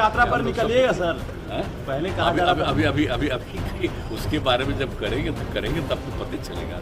यात्रा पर निकलिएगा सर। पहले कहा अभी उसके बारे में जब करेंगे तब तो पता चलेगा।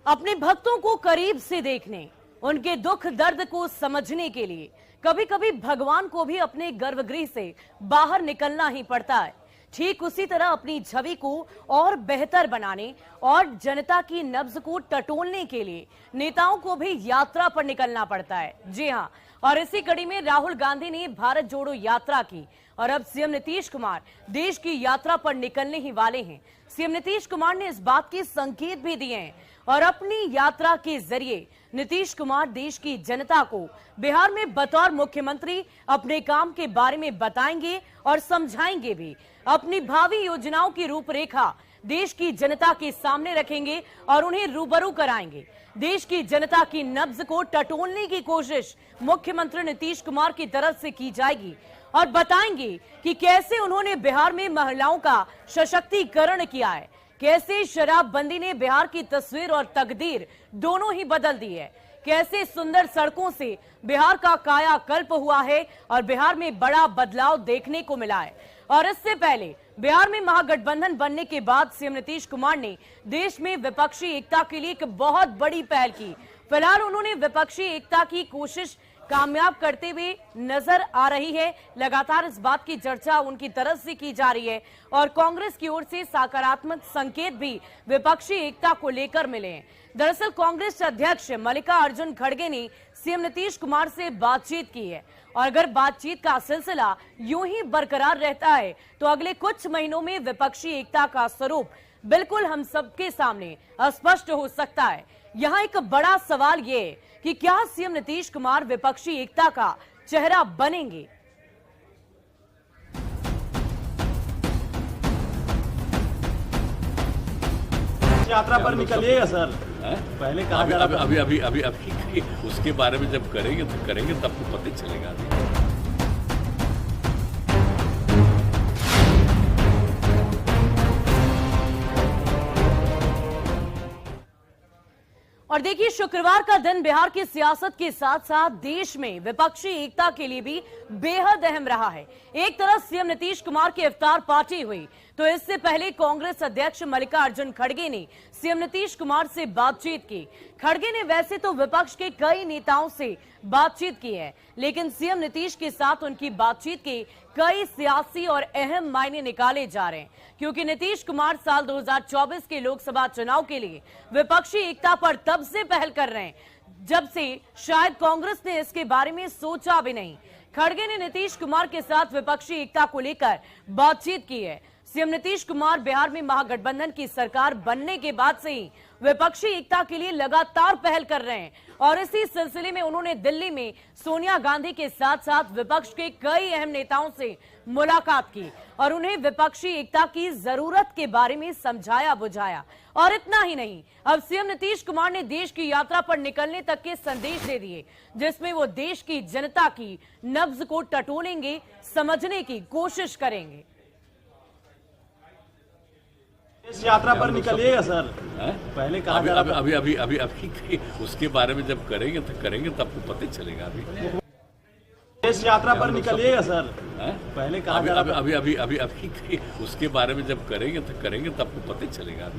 अपने भक्तों को करीब से देखने, उनके दुख दर्द को समझने के लिए कभी कभी भगवान को भी अपने गर्भगृह से बाहर निकलना ही पड़ता है। ठीक उसी तरह अपनी छवि को और बेहतर बनाने और जनता की नब्ज को टटोलने के लिए नेताओं को भी यात्रा पर निकलना पड़ता है। जी हां, और इसी कड़ी में राहुल गांधी ने भारत जोड़ो यात्रा की और अब सीएम नीतीश कुमार देश की यात्रा पर निकलने ही वाले हैं। सीएम नीतीश कुमार ने इस बात के संकेत भी दिए हैं और अपनी यात्रा के जरिए नीतीश कुमार देश की जनता को बिहार में बतौर मुख्यमंत्री अपने काम के बारे में बताएंगे और समझाएंगे भी। अपनी भावी योजनाओं की रूपरेखा देश की जनता के सामने रखेंगे और उन्हें रूबरू कराएंगे। देश की जनता की नब्ज को टटोलने की कोशिश मुख्यमंत्री नीतीश कुमार की तरफ से की जाएगी और बताएंगे कि कैसे उन्होंने बिहार में महिलाओं का सशक्तिकरण किया है, कैसे शराबबंदी ने बिहार की तस्वीर और तकदीर दोनों ही बदल दी है, कैसे सुंदर सड़कों से बिहार का कायाकल्प हुआ है और बिहार में बड़ा बदलाव देखने को मिला है। और इससे पहले बिहार में महागठबंधन बनने के बाद सीएम नीतीश कुमार ने देश में विपक्षी एकता के लिए एक बहुत बड़ी पहल की। फिलहाल उन्होंने विपक्षी एकता की कोशिश कामयाब करते हुए नजर आ रही है। लगातार इस बात की चर्चा उनकी तरफ से की जा रही है और कांग्रेस की ओर से सकारात्मक संकेत भी विपक्षी एकता को लेकर मिले हैं। दरअसल कांग्रेस अध्यक्ष मल्लिकार्जुन खड़गे ने सीएम नीतीश कुमार से बातचीत की है और अगर बातचीत का सिलसिला यूं ही बरकरार रहता है तो अगले कुछ महीनों में विपक्षी एकता का स्वरूप बिल्कुल हम सबके सामने स्पष्ट हो सकता है। यहाँ एक बड़ा सवाल ये है कि क्या सीएम नीतीश कुमार विपक्षी एकता का चेहरा बनेंगे? यात्रा पर निकलिएगा सर। पहले कहा अभी उसके बारे में जब करेंगे तब तो पता चलेगा। और देखिए, शुक्रवार का दिन बिहार की सियासत के साथ साथ देश में विपक्षी एकता के लिए भी बेहद अहम रहा है। एक तरफ सीएम नीतीश कुमार की इफ्तार पार्टी हुई तो इससे पहले कांग्रेस अध्यक्ष मल्लिकार्जुन खड़गे ने सीएम नीतीश कुमार से बातचीत की। खड़गे ने वैसे तो विपक्ष के कई नेताओं से बातचीत की है, लेकिन सीएम नीतीश के साथ उनकी बातचीत के कई सियासी और अहम मायने निकाले जा रहे हैं, क्योंकि नीतीश कुमार साल 2024 के लोकसभा चुनाव के लिए विपक्षी एकता पर तब से पहल कर रहे हैं जब से शायद कांग्रेस ने इसके बारे में सोचा भी नहीं। खड़गे ने नीतीश कुमार के साथ विपक्षी एकता को लेकर बातचीत की है। सीएम नीतीश कुमार बिहार में महागठबंधन की सरकार बनने के बाद से ही विपक्षी एकता के लिए लगातार पहल कर रहे हैं और इसी सिलसिले में उन्होंने दिल्ली में सोनिया गांधी के साथ साथ विपक्ष के कई अहम नेताओं से मुलाकात की और उन्हें विपक्षी एकता की जरूरत के बारे में समझाया बुझाया। और इतना ही नहीं, अब सीएम नीतीश कुमार ने देश की यात्रा पर निकलने तक के संदेश दे दिए, जिसमें वो देश की जनता की नब्ज को टटोलेंगे, समझने की कोशिश करेंगे। इस यात्रा पर निकलिएगा सर। पहले कहा अभी उसके बारे में जब करेंगे तब तो पता चलेगा। इस यात्रा पर निकलिएगा सर। पहले कहा अभी उसके बारे में जब करेंगे तब तो पता चलेगा।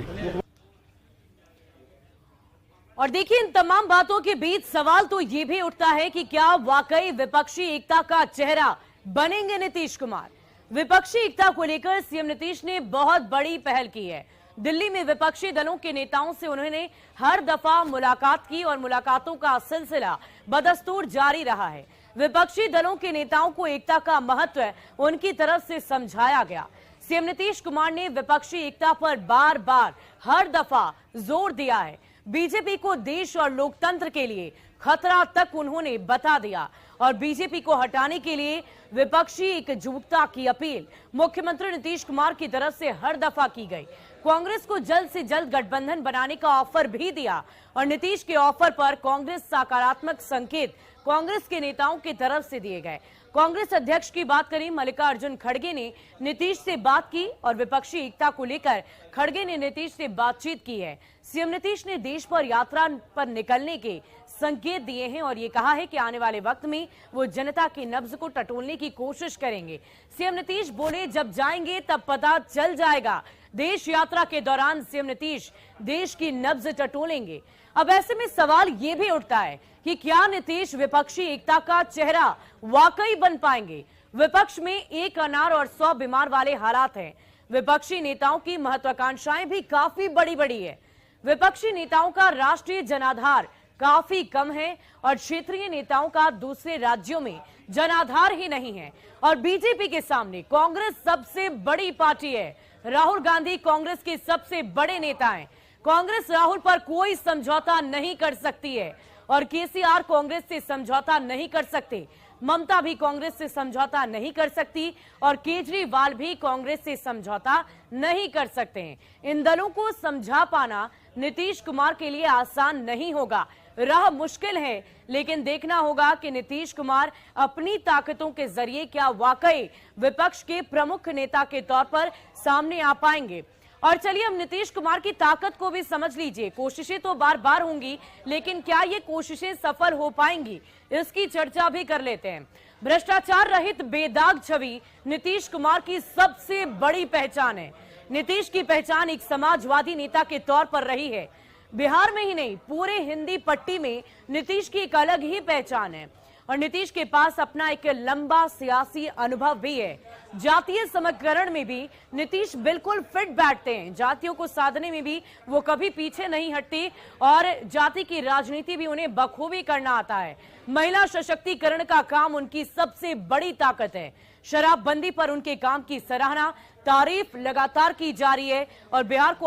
और देखिए, इन तमाम बातों के बीच सवाल तो ये भी उठता है कि क्या वाकई विपक्षी एकता का चेहरा बनेंगे नीतीश कुमार? विपक्षी एकता को लेकर सीएम नीतीश ने बहुत बड़ी पहल की है। दिल्ली में विपक्षी दलों के नेताओं से उन्होंने हर दफा मुलाकात की और मुलाकातों का सिलसिला बदस्तूर जारी रहा है। विपक्षी दलों के नेताओं को एकता का महत्व उनकी तरफ से समझाया गया। सीएम नीतीश कुमार ने विपक्षी एकता पर बार बार हर दफा जोर दिया है। बीजेपी को देश और लोकतंत्र के लिए खतरा तक उन्होंने बता दिया और बीजेपी को हटाने के लिए विपक्षी एकजुटता की अपील मुख्यमंत्री नीतीश कुमार की तरफ से हर दफा की गई। कांग्रेस को जल्द से जल्द गठबंधन बनाने का ऑफर भी दिया और नीतीश के ऑफर पर कांग्रेस सकारात्मक संकेत कांग्रेस के नेताओं की तरफ से दिए गए। कांग्रेस अध्यक्ष की बात करें, मल्लिकार्जुन खड़गे ने नीतीश से बात की और विपक्षी एकता को लेकर खड़गे ने नीतीश से बातचीत की है। सीएम नीतीश ने देश पर यात्रा पर निकलने के संकेत दिए हैं और ये कहा है कि आने वाले वक्त में वो जनता की नब्ज को टटोलने की कोशिश करेंगे। सीएम नीतीश बोले, जब जाएंगे तब पता चल जाएगा। देश यात्रा के दौरान सीएम नीतीश देश की नब्ज टटोलेंगे। अब ऐसे में सवाल ये भी उठता है कि क्या नीतीश विपक्षी एकता का चेहरा वाकई बन पाएंगे। विपक्ष में एक अनार और 100 बीमार वाले हालात हैं। विपक्षी नेताओं की महत्वाकांक्षाएं भी काफी बड़ी बड़ी है। विपक्षी नेताओं का राष्ट्रीय जनाधार काफी कम है और क्षेत्रीय नेताओं का दूसरे राज्यों में जनाधार ही नहीं है। और बीजेपी के सामने कांग्रेस सबसे बड़ी पार्टी है। राहुल गांधी कांग्रेस के सबसे बड़े नेता हैं। कांग्रेस राहुल पर कोई समझौता नहीं कर सकती है और केसीआर कांग्रेस से समझौता नहीं कर सकते। ममता भी कांग्रेस से समझौता नहीं कर सकती और केजरीवाल भी कांग्रेस से समझौता नहीं कर सकते हैं। इन दलों को समझा पाना नीतीश कुमार के लिए आसान नहीं होगा। राह मुश्किल है, लेकिन देखना होगा कि नीतीश कुमार अपनी ताकतों के जरिए क्या वाकई विपक्ष के प्रमुख नेता के तौर पर सामने आ पाएंगे। और चलिए हम नीतीश कुमार की ताकत को भी समझ लीजिए। कोशिशें तो बार बार होंगी, लेकिन क्या ये कोशिशें सफल हो पाएंगी, इसकी चर्चा भी कर लेते हैं। भ्रष्टाचार रहित बेदाग छवि नीतीश कुमार की सबसे बड़ी पहचान है। नीतीश की पहचान एक समाजवादी नेता के तौर पर रही है। बिहार में ही नहीं, पूरे हिंदी पट्टी में नीतीश की एक अलग ही पहचान है और नीतीश के पास अपना एक लंबा सियासी अनुभव भी है। जातीय समीकरण में भी नीतीश बिल्कुल फिट बैठते हैं। जातियों को साधने में भी वो कभी पीछे नहीं हटती और जाति की राजनीति भी उन्हें बखूबी करना आता है। महिला सशक्तिकरण का काम उनकी सबसे बड़ी ताकत है। शराबबंदी पर उनके काम की सराहना, तारीफ लगातार की जा रही है और बिहार को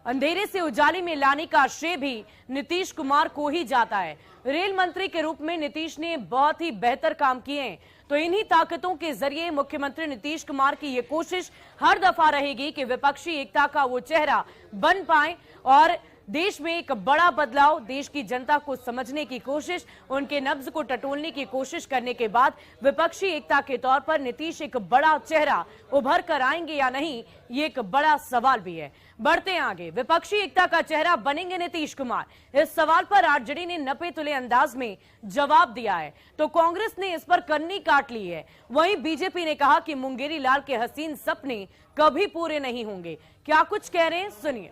अंधेरे से उजाले में लाने का श्रेय भी नीतीश कुमार को ही जाता है। रेल मंत्री के रूप में नीतीश ने बहुत ही बेहतर काम किए हैं। तो इन्हीं ताकतों के जरिए मुख्यमंत्री नीतीश कुमार की ये कोशिश हर दफा रहेगी कि विपक्षी एकता का वो चेहरा बन पाए और देश में एक बड़ा बदलाव, देश की जनता को समझने की कोशिश, उनके नब्ज को टटोलने की कोशिश करने के बाद विपक्षी एकता के तौर पर नीतीश एक बड़ा चेहरा उभर कर आएंगे या नहीं, ये एक बड़ा सवाल भी है। बढ़ते हैं आगे। विपक्षी एकता का चेहरा बनेंगे नीतीश कुमार, इस सवाल पर आरजेडी ने नपे तुले अंदाज में जवाब दिया है तो कांग्रेस ने इस पर कन्नी काट ली है। वहीं बीजेपी ने कहा कि मुंगेरी लाल के हसीन सपने कभी पूरे नहीं होंगे। क्या कुछ कह रहे हैं, सुनिए।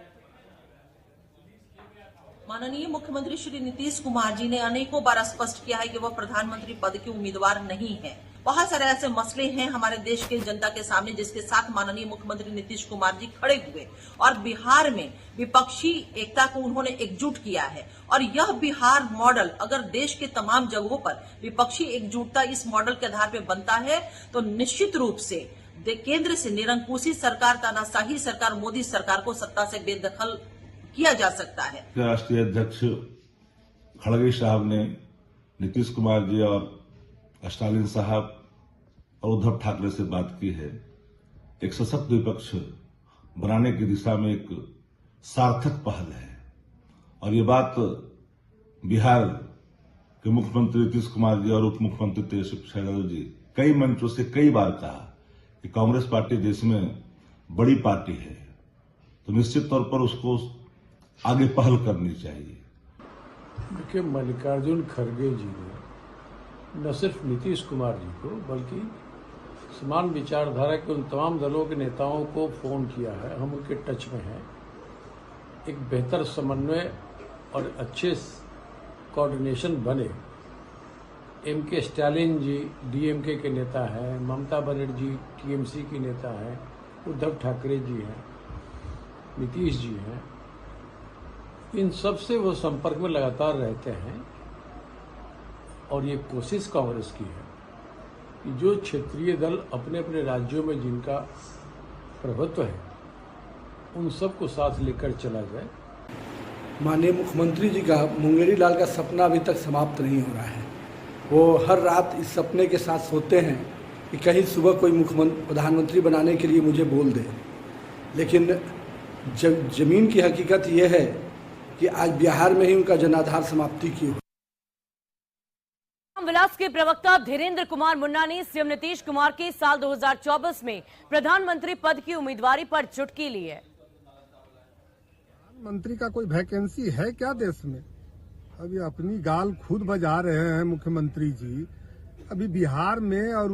माननीय मुख्यमंत्री श्री नीतीश कुमार जी ने अनेकों बार स्पष्ट किया है कि वह प्रधानमंत्री पद के उम्मीदवार नहीं है। बहुत सारे ऐसे मसले हैं हमारे देश के जनता के सामने जिसके साथ माननीय मुख्यमंत्री नीतीश कुमार जी खड़े हुए और बिहार में विपक्षी एकता को उन्होंने एकजुट किया है। और यह बिहार मॉडल अगर देश के तमाम जगहों पर विपक्षी एकजुटता इस मॉडल के आधार पर बनता है तो निश्चित रूप से केंद्र से निरंकुशी सरकार, तानाशाही सरकार, मोदी सरकार को सत्ता से बेदखल किया जा सकता है। राष्ट्रीय अध्यक्ष खड़गे साहब ने नीतीश कुमार जी और स्टालिन साहब और उद्धव ठाकरे से बात की है। एक सशक्त विपक्ष बनाने की दिशा में एक सार्थक पहल है और ये बात बिहार के मुख्यमंत्री नीतीश कुमार जी और उप मुख्यमंत्री तेजस्वी प्रसाद यादव जी कई मंचों से कई बार कहा कि कांग्रेस पार्टी देश में बड़ी पार्टी है तो निश्चित तौर पर उसको आगे पहल करनी चाहिए। देखिए, मल्लिकार्जुन खड़गे जी ने न सिर्फ नीतीश कुमार जी को बल्कि समान विचारधारा के उन तमाम दलों के नेताओं को फोन किया है। हम उनके टच में हैं। एक बेहतर समन्वय और अच्छे कोऑर्डिनेशन बने। एमके स्टालिन जी डीएमके के नेता हैं, ममता बनर्जी टीएमसी की नेता हैं, उद्धव ठाकरे जी हैं, नीतीश जी हैं। इन सब से वो संपर्क में लगातार रहते हैं और ये कोशिश कांग्रेस की है कि जो क्षेत्रीय दल अपने अपने राज्यों में जिनका प्रभुत्व है उन सबको साथ लेकर चला जाए। माननीय मुख्यमंत्री जी का मुंगेरी लाल का सपना अभी तक समाप्त नहीं हो रहा है। वो हर रात इस सपने के साथ सोते हैं कि कहीं सुबह कोई प्रधानमंत्री बनाने के लिए मुझे बोल दे। लेकिन जमीन की हकीकत यह है कि आज बिहार में ही उनका जनाधार समाप्ति की हुई। रास के प्रवक्ता धीरेन्द्र कुमार मुन्ना ने सीएम नीतीश कुमार के साल 2024 में प्रधानमंत्री पद की उम्मीदवारी पर चुटकी ली है। मंत्री का कोई वैकेंसी है क्या देश में? अभी अपनी गाल खुद बजा रहे हैं मुख्यमंत्री जी। अभी बिहार में और